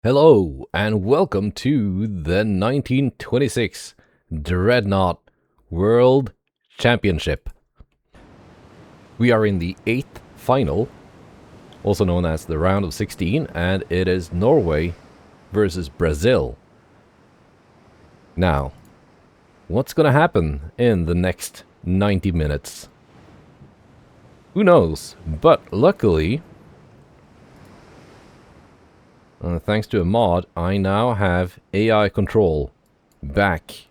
Hello, and welcome to the 1926 Dreadnought World Championship. We are in the 8th final, also known as the round of 16, and it is Norway versus Brazil. Now, what's gonna happen in the next 90 minutes? Who knows? But luckily, thanks to a mod, I now have AI control back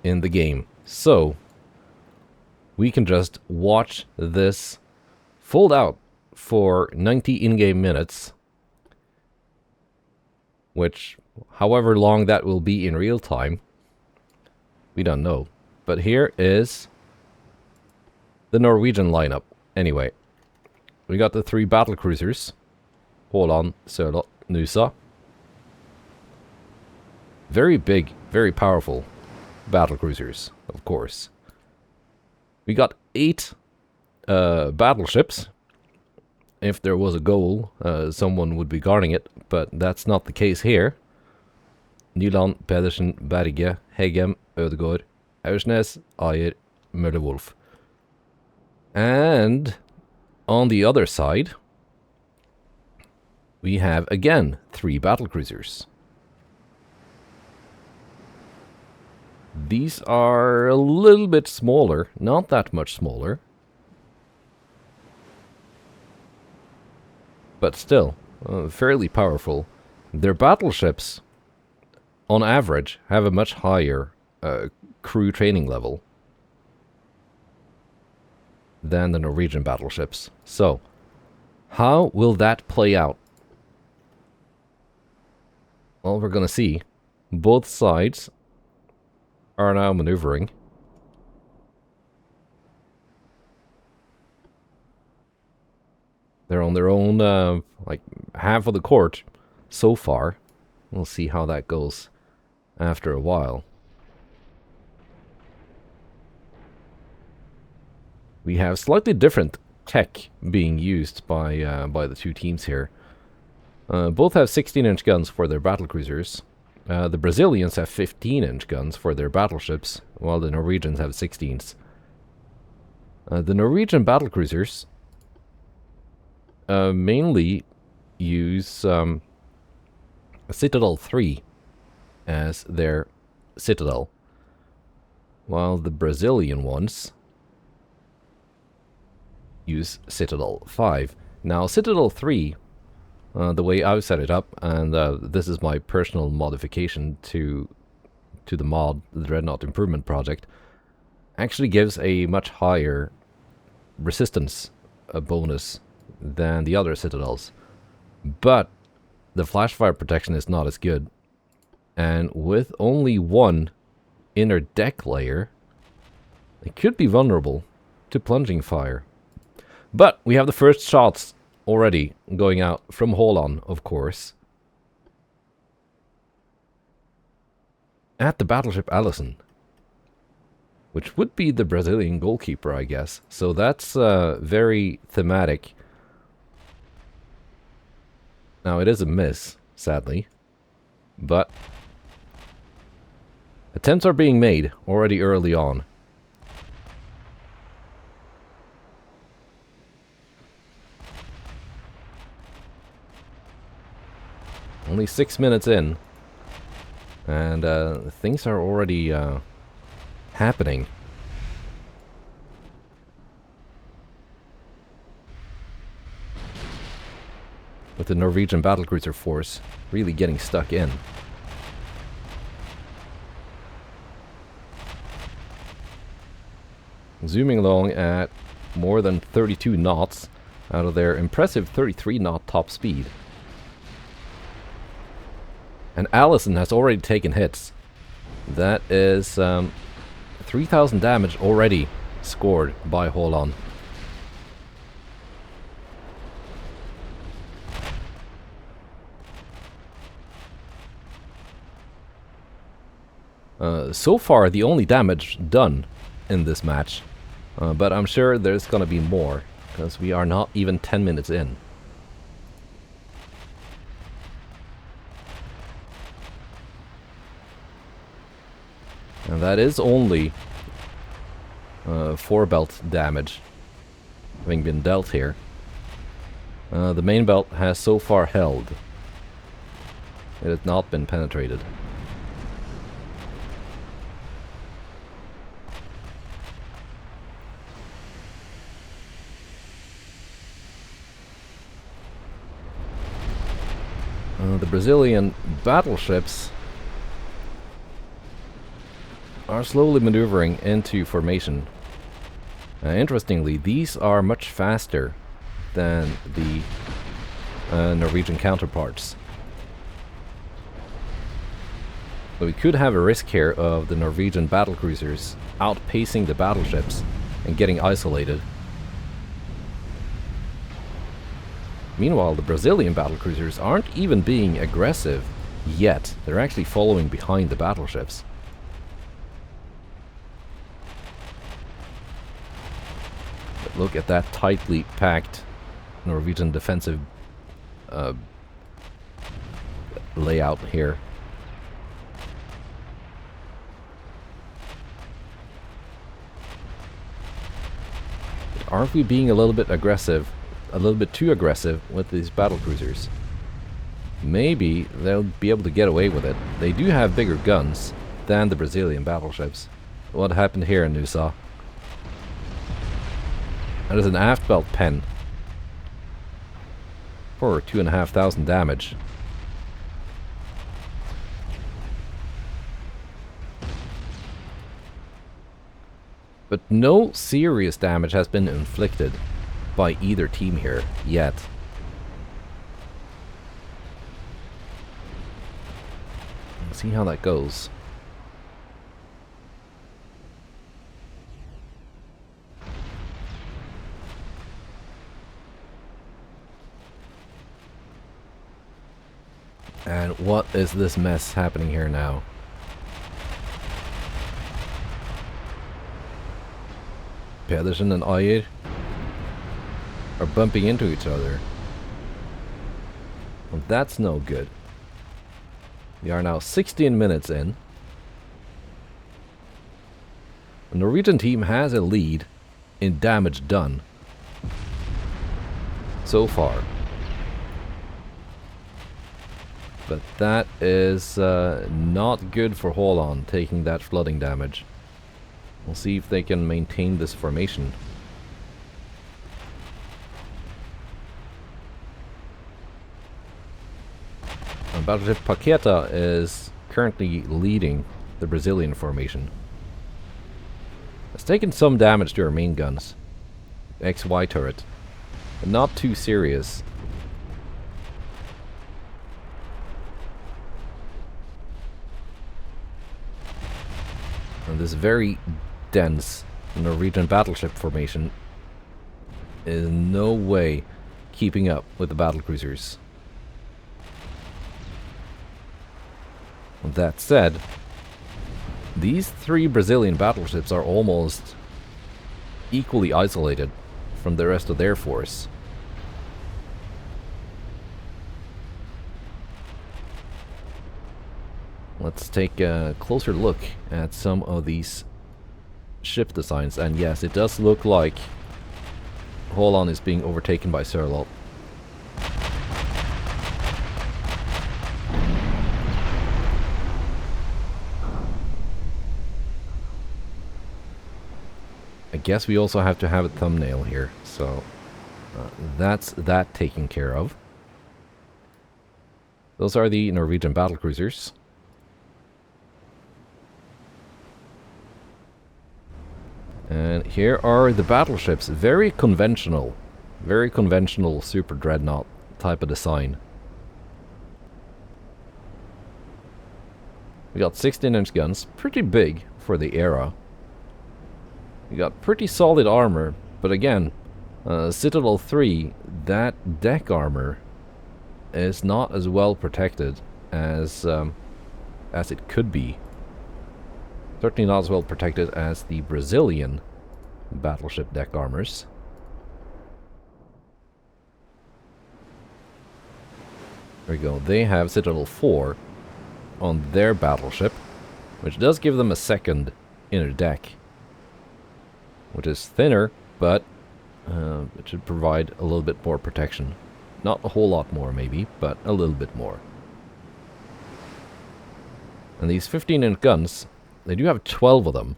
in the game. So, we can just watch this fold out for 90 in-game minutes. Which, however long that will be in real time, we don't know. But here is the Norwegian lineup. Anyway, we got the 3 battlecruisers. Haaland, Sørloth, Nusa. Very big, very powerful battlecruisers, of course. We got 8 battleships. If there was a goal, someone would be guarding it, but that's not the case here. Nyland, Pedersen, Berge, Heggem, Ødegaard, Aursnes, Ayer, Møller-Wolf. And on the other side, we have again 3 battlecruisers. These are a little bit smaller, not that much smaller. But still, fairly powerful. Their battleships, on average, have a much higher crew training level than the Norwegian battleships. So, how will that play out? Well, we're gonna see. Both sides are now maneuvering. They're on their own, like, half of the court so far. We'll see how that goes after a while. We have slightly different tech being used by the 2 teams here. Both have 16-inch guns for their battlecruisers. The Brazilians have 15-inch guns for their battleships, while the Norwegians have 16s. The Norwegian battlecruisers mainly use Citadel 3 as their citadel, while the Brazilian ones use Citadel 5. Now, Citadel 3, the way I've set it up, and this is my personal modification to the mod, the Dreadnought Improvement Project, actually gives a much higher resistance bonus than the other citadels. But the flash fire protection is not as good. And with only 1 inner deck layer, it could be vulnerable to plunging fire. But we have the first shots already going out from Haaland, of course, at the battleship Allison, which would be the Brazilian goalkeeper, I guess. So that's very thematic. Now, it is a miss, sadly, but attempts are being made already early on. Only 6 minutes in, and things are already happening. With the Norwegian battlecruiser force really getting stuck in. Zooming along at more than 32 knots out of their impressive 33 knot top speed. And Allison has already taken hits. That is 3,000 damage already scored by Haaland. So far, the only damage done in this match. But I'm sure there's gonna be more, because we are not even 10 minutes in. And that is only 4 belt damage having been dealt here. The main belt has so far held. It has not been penetrated. The Brazilian battleships are slowly maneuvering into formation. Interestingly, these are much faster than the Norwegian counterparts. So we could have a risk here of the Norwegian battlecruisers outpacing the battleships and getting isolated. Meanwhile, the Brazilian battlecruisers aren't even being aggressive yet. They're actually following behind the battleships. But look at that tightly packed Norwegian defensive layout here. Aren't we being a little bit aggressive? A little bit too aggressive with these battlecruisers? Maybe they'll be able to get away with it. They do have bigger guns than the Brazilian battleships. What happened here in Nusa? That is an aft belt pen for 2,500 damage. But no serious damage has been inflicted by either team here yet. Let's see how that goes. And what is this mess happening here now? Pedersen and Ayer are bumping into each other. Well, that's no good. We are now 16 minutes in. The Norwegian team has a lead in damage done so far. But that is not good for Haaland, taking that flooding damage. We'll see if they can maintain this formation. Battleship Paqueta is currently leading the Brazilian formation. It's taken some damage to our main guns. XY turret. But not too serious. And this very dense Norwegian battleship formation is in no way keeping up with the battlecruisers. That said, these 3 Brazilian battleships are almost equally isolated from the rest of their force. Let's take a closer look at some of these ship designs, and yes, it does look like Haaland is being overtaken by Sørloth. I guess we also have to have a thumbnail here, so that's that taken care of. Those are the Norwegian battlecruisers. And here are the battleships. Very conventional super dreadnought type of design. We got 16-inch guns, pretty big for the era. We got pretty solid armor, but again, Citadel 3, that deck armor is not as well protected as it could be. Certainly not as well protected as the Brazilian battleship deck armors. There we go. They have Citadel 4 on their battleship. which does give them a second inner deck, which is thinner, but it should provide a little bit more protection. Not a whole lot more, maybe, but a little bit more. And these 15-inch guns, they do have 12 of them.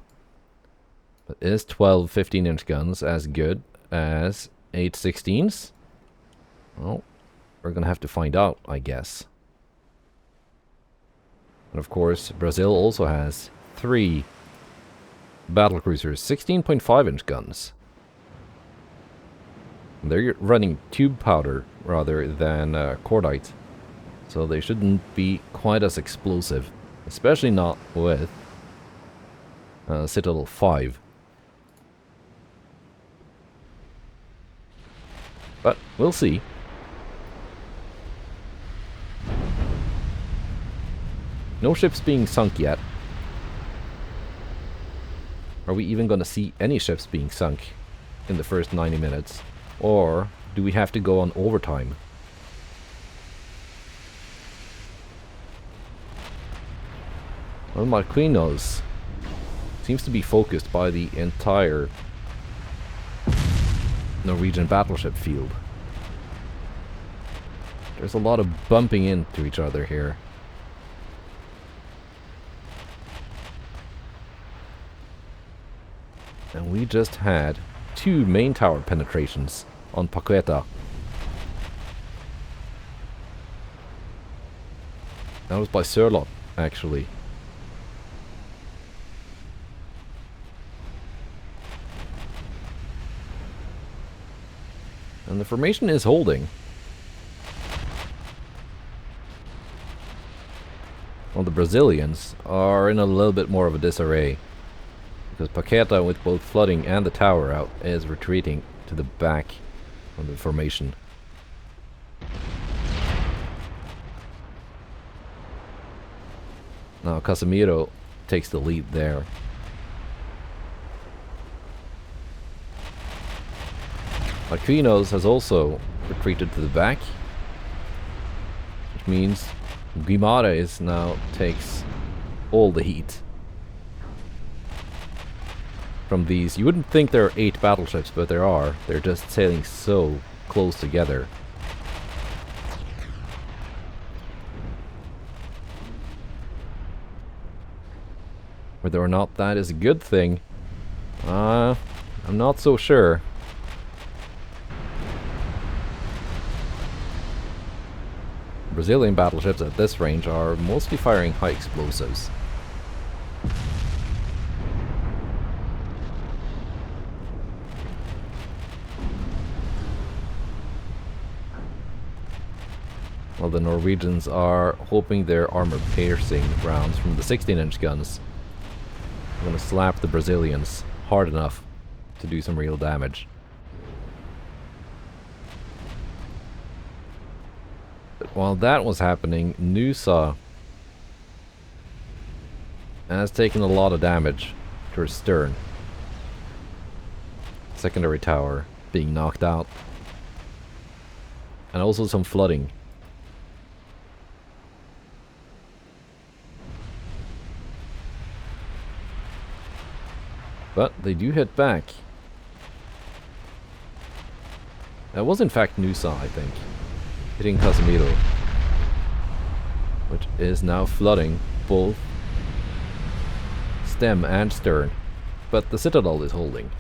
But is 12 15-inch guns as good as 8 16s? Well, we're gonna have to find out, I guess. And of course, Brazil also has 3 battlecruisers, 16.5-inch guns. They're running tube powder rather than cordite, so they shouldn't be quite as explosive, especially not with Citadel 5. But we'll see. No ships being sunk yet. Are we even going to see any ships being sunk in the first 90 minutes? Or do we have to go on overtime? Well, Marquinos seems to be focused by the entire Norwegian battleship field. There's a lot of bumping into each other here. And we just had 2 main tower penetrations on Paqueta. That was by Sørloth, actually. And the formation is holding. Well, the Brazilians are in a little bit more of a disarray, because Paqueta, with both flooding and the tower out, is retreating to the back of the formation. Now Casemiro takes the lead there. Marquinos has also retreated to the back, which means Guimarães now takes all the heat from these. You wouldn't think there are 8 battleships, but there are. They're just sailing so close together. Whether or not that is a good thing, I'm not so sure. Brazilian battleships at this range are mostly firing high explosives. While the Norwegians are hoping their armor-piercing rounds from the 16-inch guns are going to slap the Brazilians hard enough to do some real damage. But while that was happening, Nusa has taken a lot of damage to her stern. Secondary tower being knocked out. And also some flooding. But they do hit back. That was in fact Nusa, I think, hitting Casemiro, which is now flooding both stem and stern. But the Citadel is holding.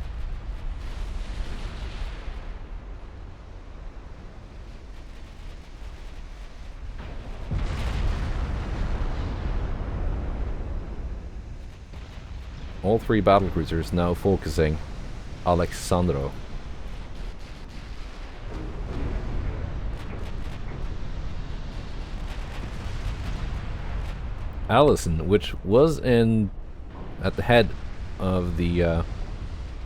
All 3 battlecruisers now focusing Alexandro. Allison, which was at the head of the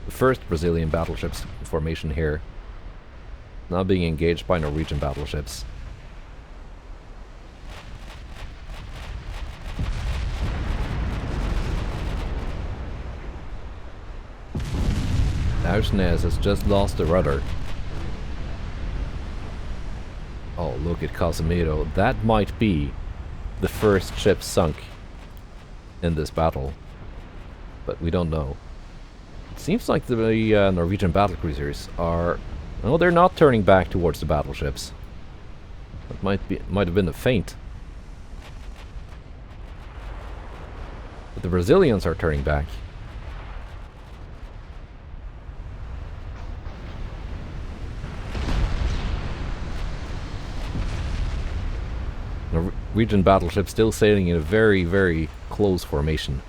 first Brazilian battleships formation here, now being engaged by Norwegian battleships. Auschness has just lost the rudder. Oh, look at Casemiro. That might be the first ship sunk in this battle, but we don't know. It seems like the Norwegian battlecruisers are... Oh, they're not turning back towards the battleships. That might have been a feint. But the Brazilians are turning back. Norwegian battleship still sailing in a very, very close formation.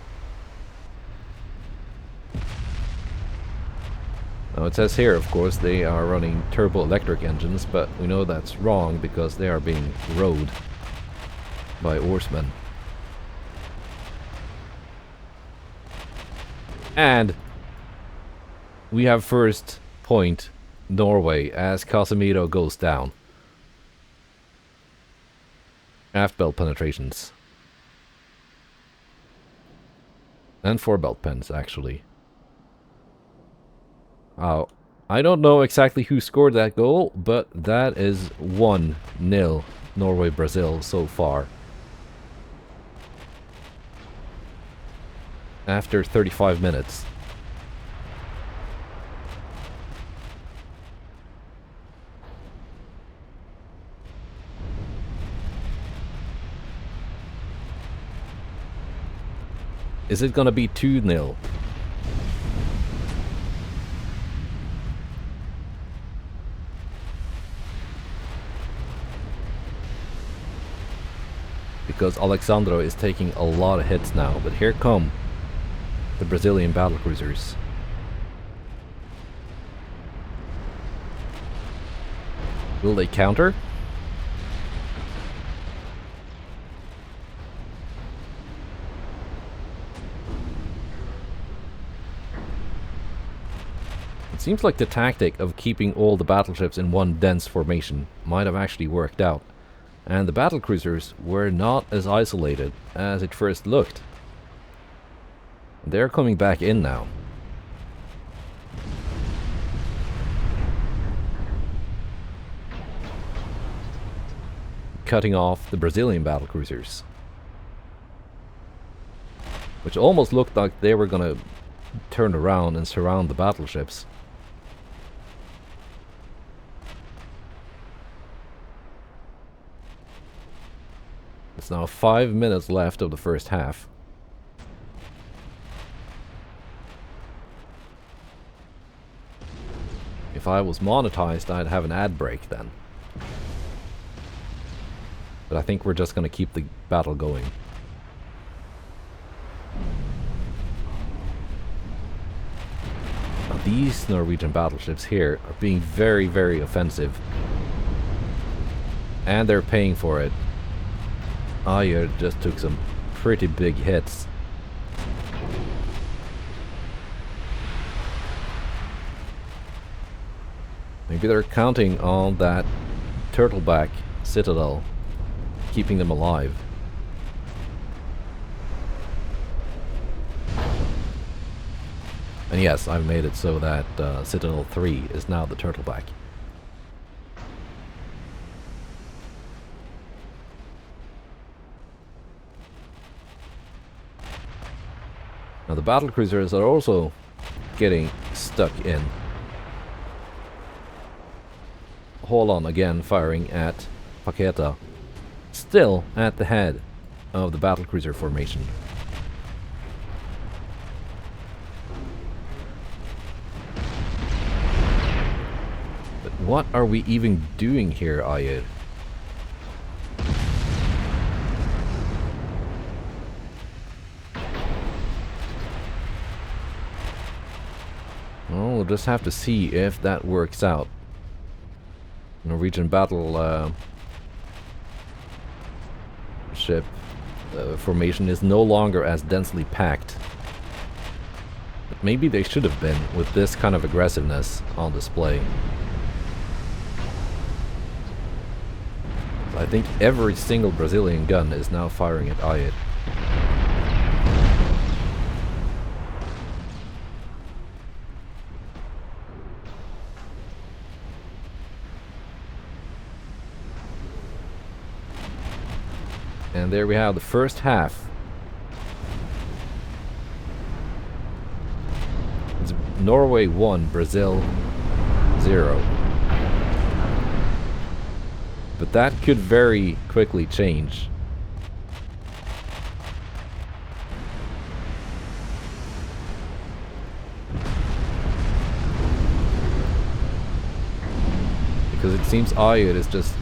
Now it says here, of course, they are running turbo-electric engines, but we know that's wrong because they are being rowed by oarsmen. And we have first point Norway as Casemiro goes down. Aft belt penetrations. And 4 belt pens, actually. I don't know exactly who scored that goal, but that is 1-0 Norway Brazil so far. After 35 minutes. Is it gonna be 2-0? Because Alexandro is taking a lot of hits now, but here come the Brazilian battlecruisers. Will they counter? It seems like the tactic of keeping all the battleships in one dense formation might have actually worked out, and the battlecruisers were not as isolated as it first looked. They're coming back in now. Cutting off the Brazilian battlecruisers, which almost looked like they were gonna turn around and surround the battleships. It's now 5 minutes left of the first half. If I was monetized, I'd have an ad break then. But I think we're just gonna keep the battle going. Now these Norwegian battleships here are being very, very offensive. And they're paying for it. Ayer just took some pretty big hits. Maybe they're counting on that turtleback citadel, keeping them alive. And yes, I've made it so that Citadel 3 is now the turtleback. Now the battlecruisers are also getting stuck in. Holland again firing at Paqueta, still at the head of the battlecruiser formation. But what are we even doing here, Ayer? Well, we'll just have to see if that works out. Norwegian battle ship formation is no longer as densely packed. But maybe they should have been with this kind of aggressiveness on display. I think every single Brazilian gun is now firing at Ayer. And there we have the first half Norway 1, Brazil 0. But that could very quickly change. Because it seems Ayud is just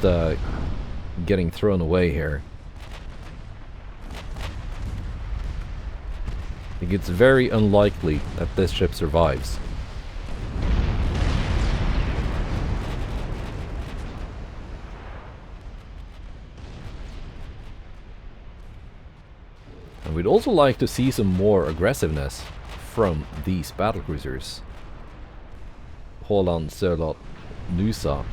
getting thrown away here. I think it's very unlikely that this ship survives. And we'd also like to see some more aggressiveness from these battlecruisers. Holland, Sørloth, Nusa.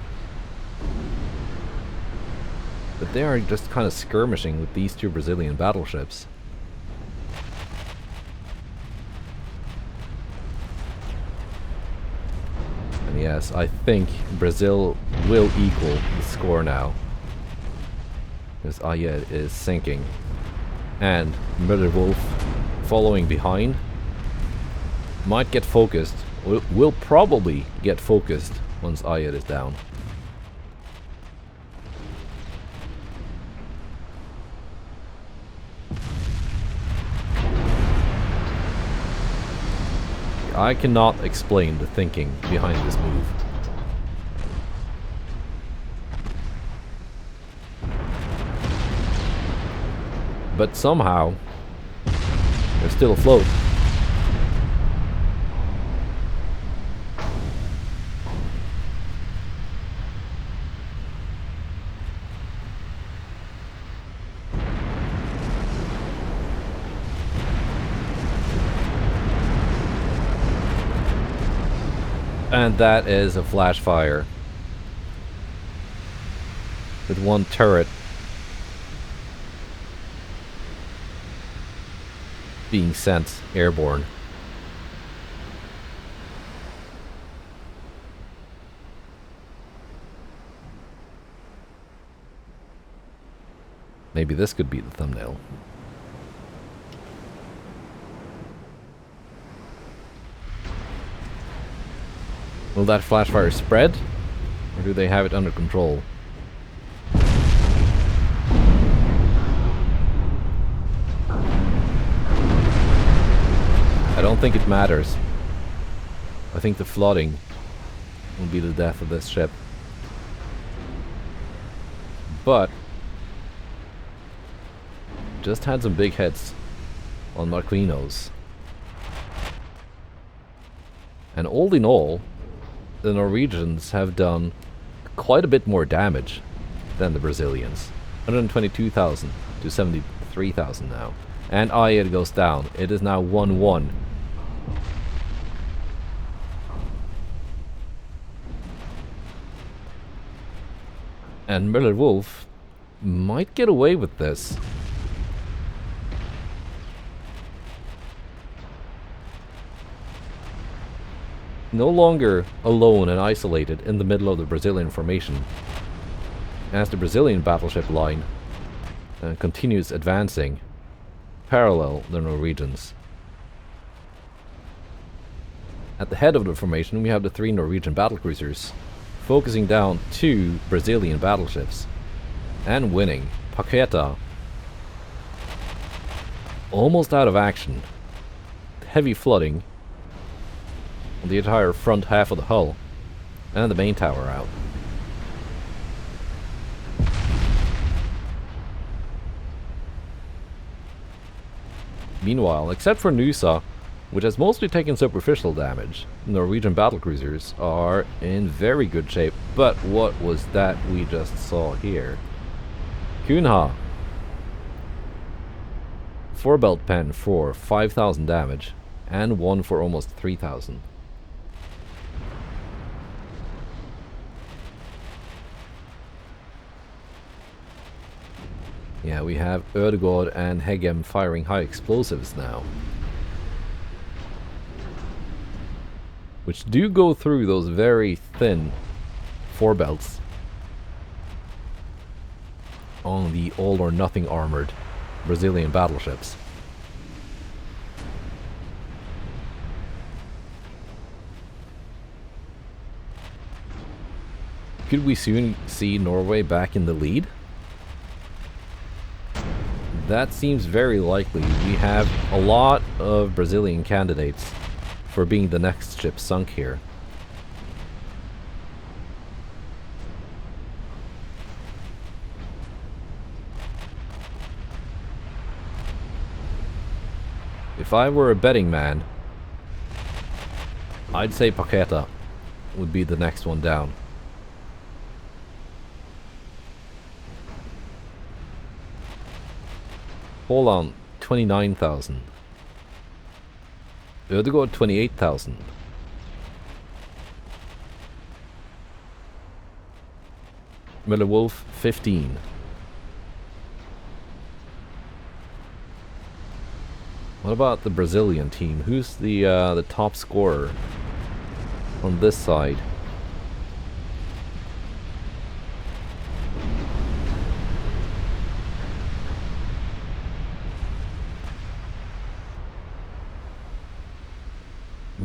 But they are just kind of skirmishing with these two Brazilian battleships. And yes, I think Brazil will equal the score now. Because Ayed is sinking. And Müller-Wolf, following behind, might get focused. Will probably get focused once Ayed is down. I cannot explain the thinking behind this move. But somehow, they're still afloat. And that is a flash fire. With one turret being sent airborne. Maybe this could be the thumbnail. Will that flash fire spread? Or do they have it under control? I don't think it matters. I think the flooding will be the death of this ship. But just had some big hits on Marquinos. And all in all, the Norwegians have done quite a bit more damage than the Brazilians. 122,000 to 73,000 now. And Ayed goes down. It is now 1-1. And Müller-Wolf might get away with this. No longer alone and isolated in the middle of the Brazilian formation, as the Brazilian battleship line continues advancing parallel the Norwegians. At the head of the formation we have the three Norwegian battlecruisers focusing down two Brazilian battleships and winning. Paqueta almost out of action. Heavy flooding on the entire front half of the hull, and the main tower out. Meanwhile, except for Nusa, which has mostly taken superficial damage, Norwegian battlecruisers are in very good shape. But what was that we just saw here? Kunha. 4 belt pen for 5,000 damage, and one for almost 3,000. Yeah, we have Ødegaard and Hegem firing high explosives now, which do go through those very thin 4 belts on the all or nothing armored Brazilian battleships. Could we soon see Norway back in the lead? That seems very likely. We have a lot of Brazilian candidates for being the next ship sunk here. If I were a betting man, I'd say Paqueta would be the next one down. Hold on, 29,000. Ødegaard 28,000. Miller Wolf 15. What about the Brazilian team? Who's the top scorer on this side?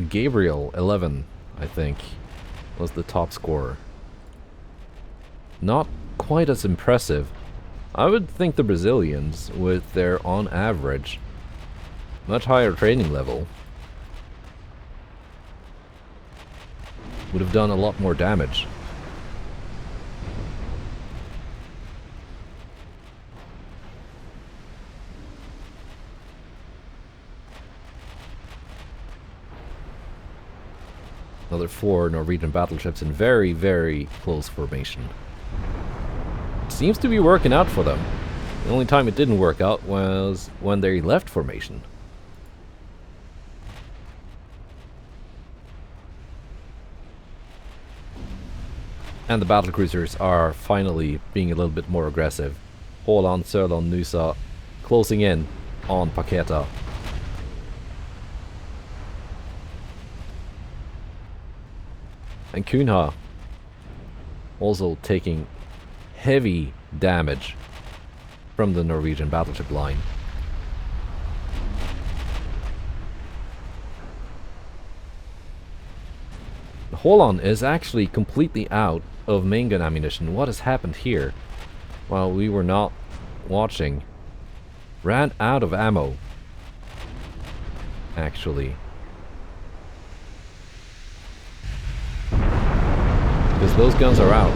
Gabriel 11, I think, was the top scorer. Not quite as impressive. I would think the Brazilians, with their on average much higher training level, would have done a lot more damage. Another 4 Norwegian battleships in very, very close formation. Seems to be working out for them. The only time it didn't work out was when they left formation. And the battlecruisers are finally being a little bit more aggressive. Håland, Sørland, Nusa closing in on Paqueta. And Cunha also taking heavy damage from the Norwegian battleship line. Håland is actually completely out of main gun ammunition. What has happened here? While we were not watching. Ran out of ammo. Actually. Because those guns are out.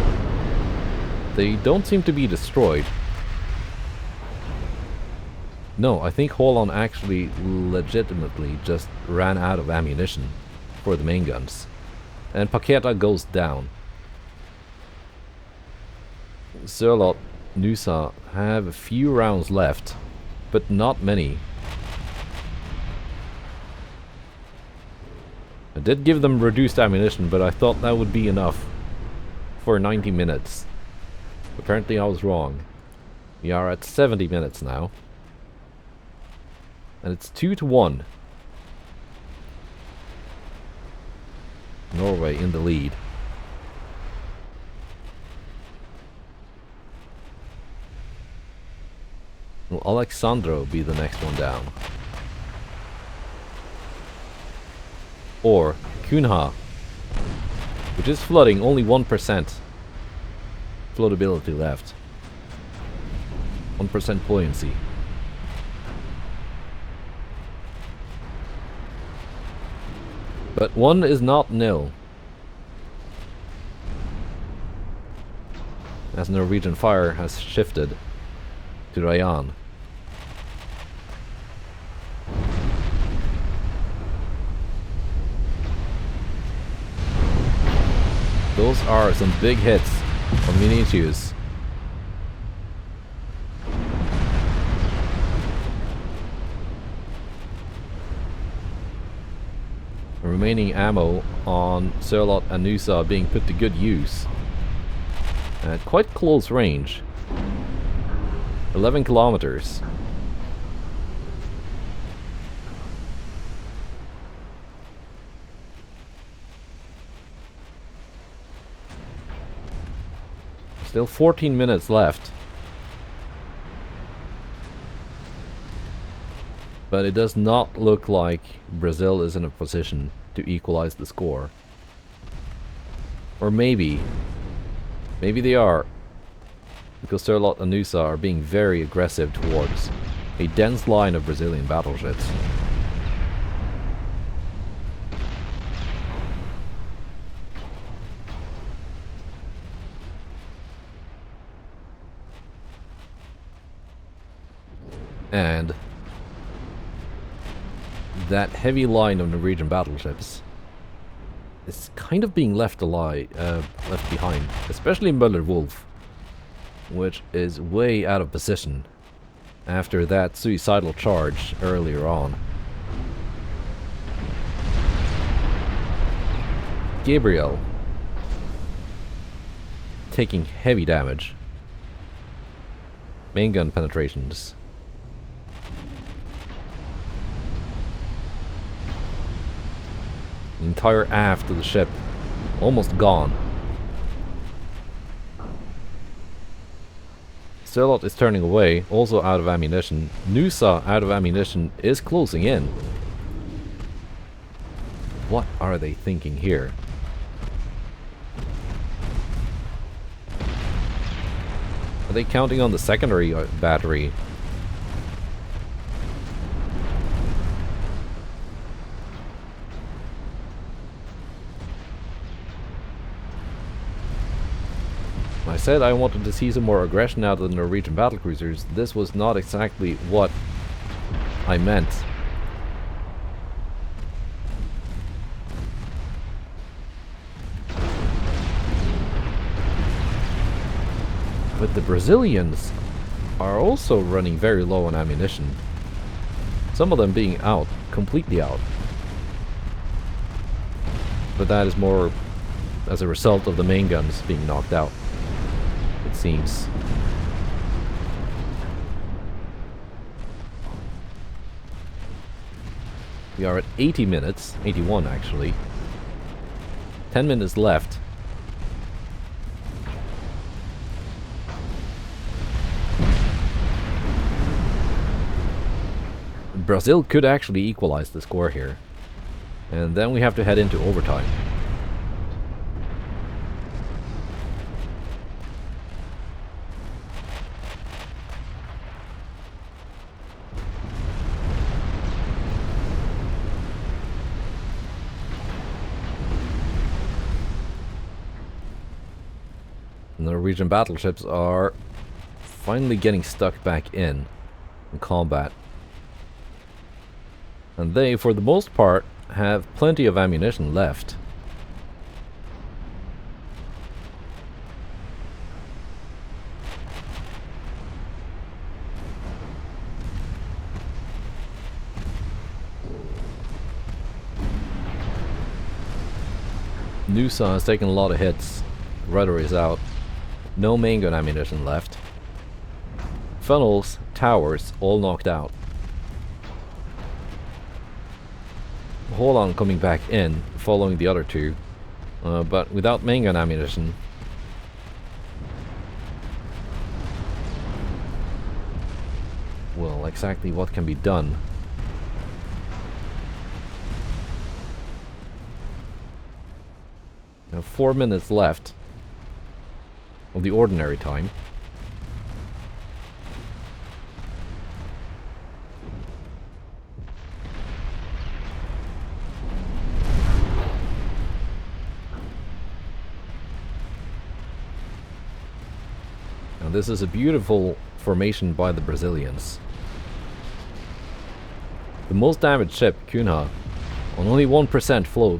They don't seem to be destroyed. No, I think Håland actually legitimately just ran out of ammunition for the main guns. And Paqueta goes down. Sørloth, Nusa have a few rounds left, but not many. I did give them reduced ammunition, but I thought that would be enough for 90 minutes. Apparently I was wrong. We are at 70 minutes now. And it's 2-1. Norway in the lead. Will Alexandro be the next one down? Or Cunha, which is flooding, only 1% floatability left. 1% buoyancy. But one is not nil. As Norwegian fire has shifted to Rayan. Those are some big hits from Vinicius. Remaining ammo on Sørloth and Nusa being put to good use. At quite close range. 11 kilometers. Still 14 minutes left. But it does not look like Brazil is in a position to equalize the score. Or maybe Maybe they are, because Sirlot and Noosa are being very aggressive towards a dense line of Brazilian battleships. And that heavy line of Norwegian battleships is kind of being left behind, especially Møller Wolf, which is way out of position after that suicidal charge earlier on. Gabriel taking heavy damage. Main gun penetrations. The entire aft of the ship almost gone. Sirlot is turning away, also out of ammunition. Noosa, out of ammunition, is closing in. What are they thinking here? Are they counting on the secondary battery? I said I wanted to see some more aggression out of the Norwegian battlecruisers. This was not exactly what I meant. But the Brazilians are also running very low on ammunition. Some of them being out, completely out. But that is more as a result of the main guns being knocked out, it seems. We are at 80 minutes, 81 actually. 10 minutes left. Brazil could actually equalize the score here. And then we have to head into overtime. The Norwegian battleships are finally getting stuck back in combat. And they, for the most part, have plenty of ammunition left. Noosa has taken a lot of hits. Rudder is out. No main gun ammunition left. Funnels, towers, all knocked out. Hold on coming back in, following the other two, but without main gun ammunition. Well, exactly what can be done? Now 4 minutes left of the ordinary time. This is a beautiful formation by the Brazilians. The most damaged ship, Cunha, on only 1% float,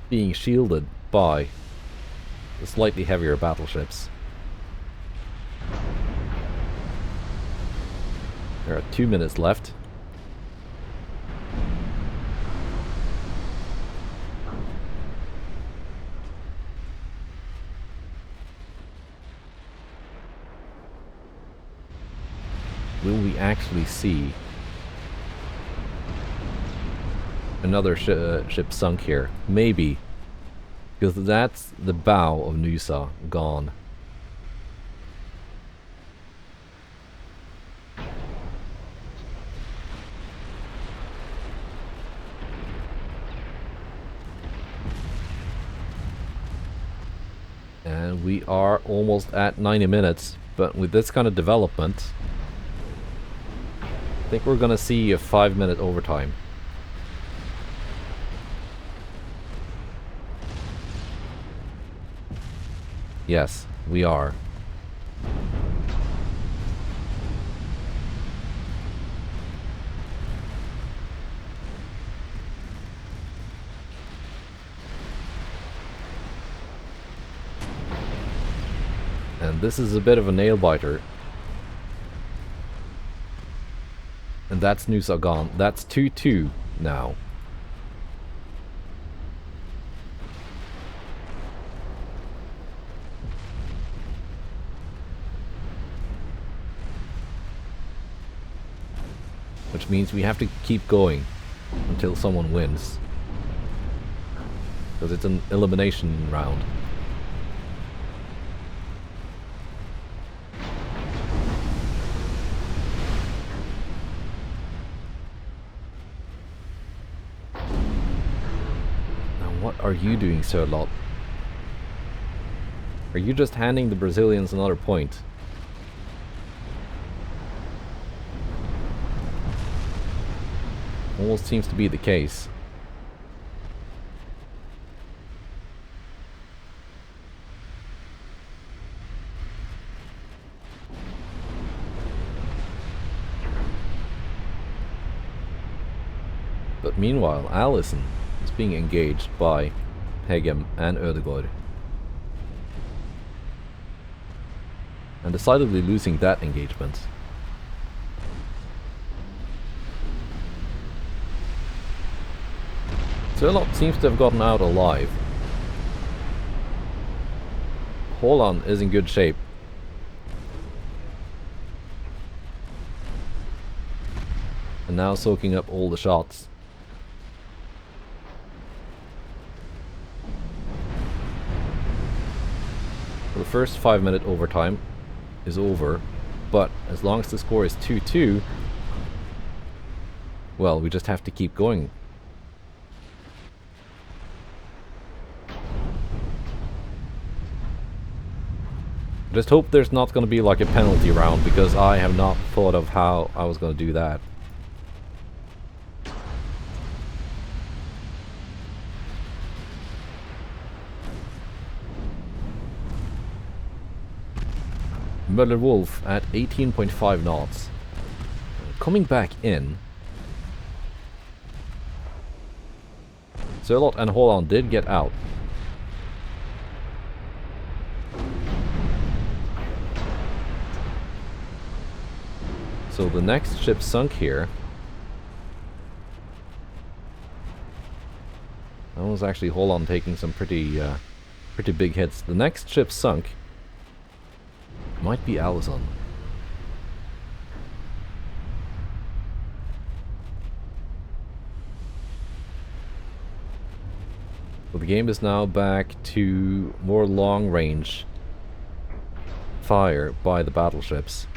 being shielded by the slightly heavier battleships. There are 2 minutes left. Will we actually see another ship sunk here? Maybe. Because that's the bow of Noosa gone. We are almost at 90 minutes, but with this kind of development, I think we're gonna see a 5-minute overtime. Yes, we are. And this is a bit of a nail biter. And that's Nusa gone. That's 2-2 now. Which means we have to keep going until someone wins. Because it's an elimination round. What are you doing, Sir Lot? Are you just handing the Brazilians another point? Almost seems to be the case. But meanwhile, Allison is being engaged by Hegem and Ødegaard. And decidedly losing that engagement. Sørloth seems to have gotten out alive. Holland is in good shape. And now soaking up all the shots. The first 5-minute overtime is over, but as long as the score is 2-2, well, we just have to keep going. Just hope there's not going to be like a penalty round, because I have not thought of how I was going to do that. Møller Wolf at 18.5 knots. Coming back in. Sørloth and Holland did get out. So the next ship sunk here. That was actually Holland taking some pretty big hits. The next ship sunk might be Allison. So the game is now back to more long-range fire by the battleships.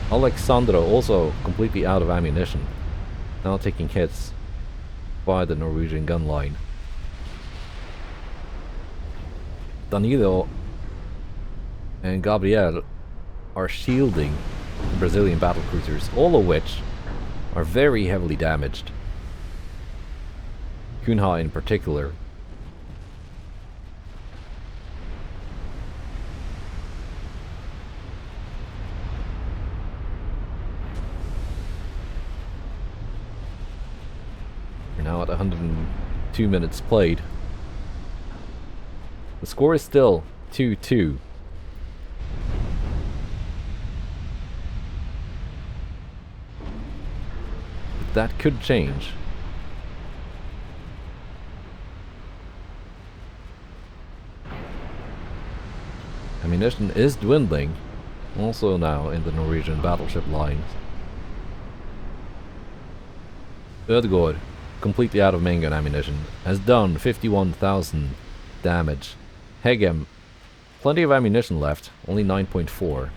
Alexandra also completely out of ammunition, now taking hits by the Norwegian gun line. Danilo and Gabriel are shielding the Brazilian battlecruisers, all of which are very heavily damaged. Cunha in particular. We're now at 102 minutes played. The score is still 2-2. But that could change. Ammunition is dwindling, also now in the Norwegian battleship lines. Ødegaard, completely out of main gun ammunition, has done 51,000 damage. Hegem, plenty of ammunition left, only 9.4.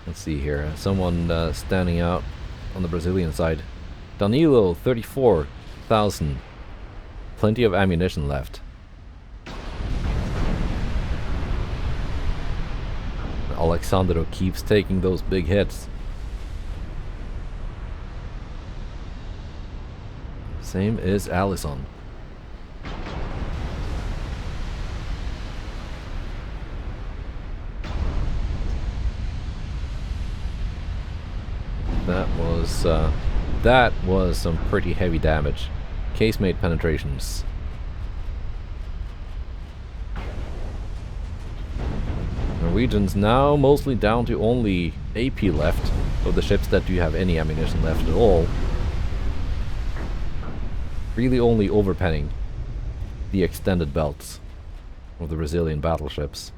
Let's see here. Someone standing out on the Brazilian side. Danilo, 34,000. Plenty of ammunition left. Alexandro keeps taking those big hits. Same is Allison. That was some pretty heavy damage. Casemate penetrations. Norwegians now mostly down to only AP left of the ships that do have any ammunition left at all. Really only overpenning the extended belts of the Brazilian battleships.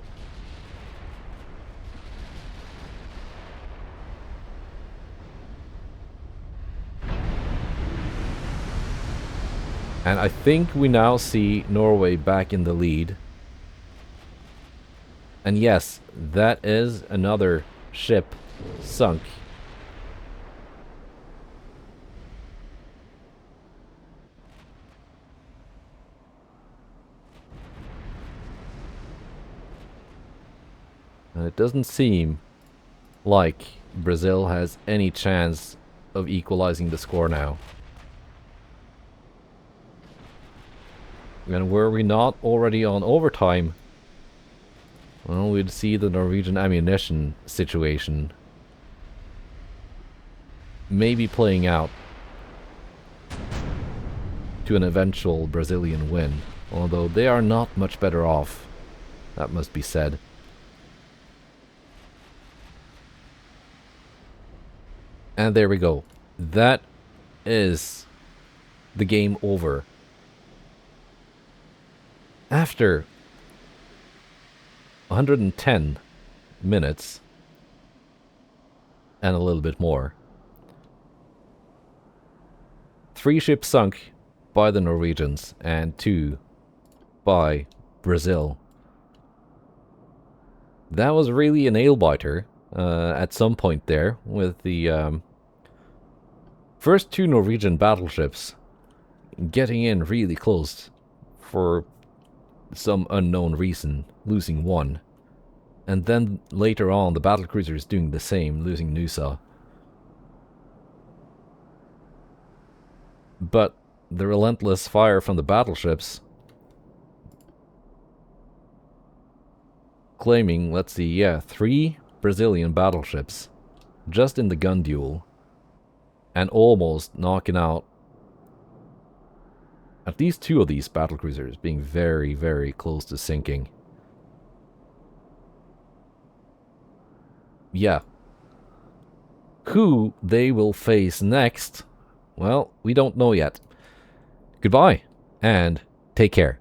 And I think we now see Norway back in the lead. And yes, that is another ship sunk. And it doesn't seem like Brazil has any chance of equalizing the score now. And were we not already on overtime, well, we'd see the Norwegian ammunition situation maybe playing out to an eventual Brazilian win. Although they are not much better off, that must be said. And there we go. That is the game over. After 110 minutes and a little bit more, 3 ships sunk by the Norwegians and 2 by Brazil. That was really a nail-biter at some point there, with the first 2 Norwegian battleships getting in really close for some unknown reason, losing 1. And then later on, the battlecruisers doing the same, losing Nusa. But the relentless fire from the battleships claiming, let's see, yeah, 3 Brazilian battleships just in the gun duel and almost knocking out at least 2 of these battlecruisers, being very, very close to sinking. Yeah. Who they will face next, well, we don't know yet. Goodbye, and take care.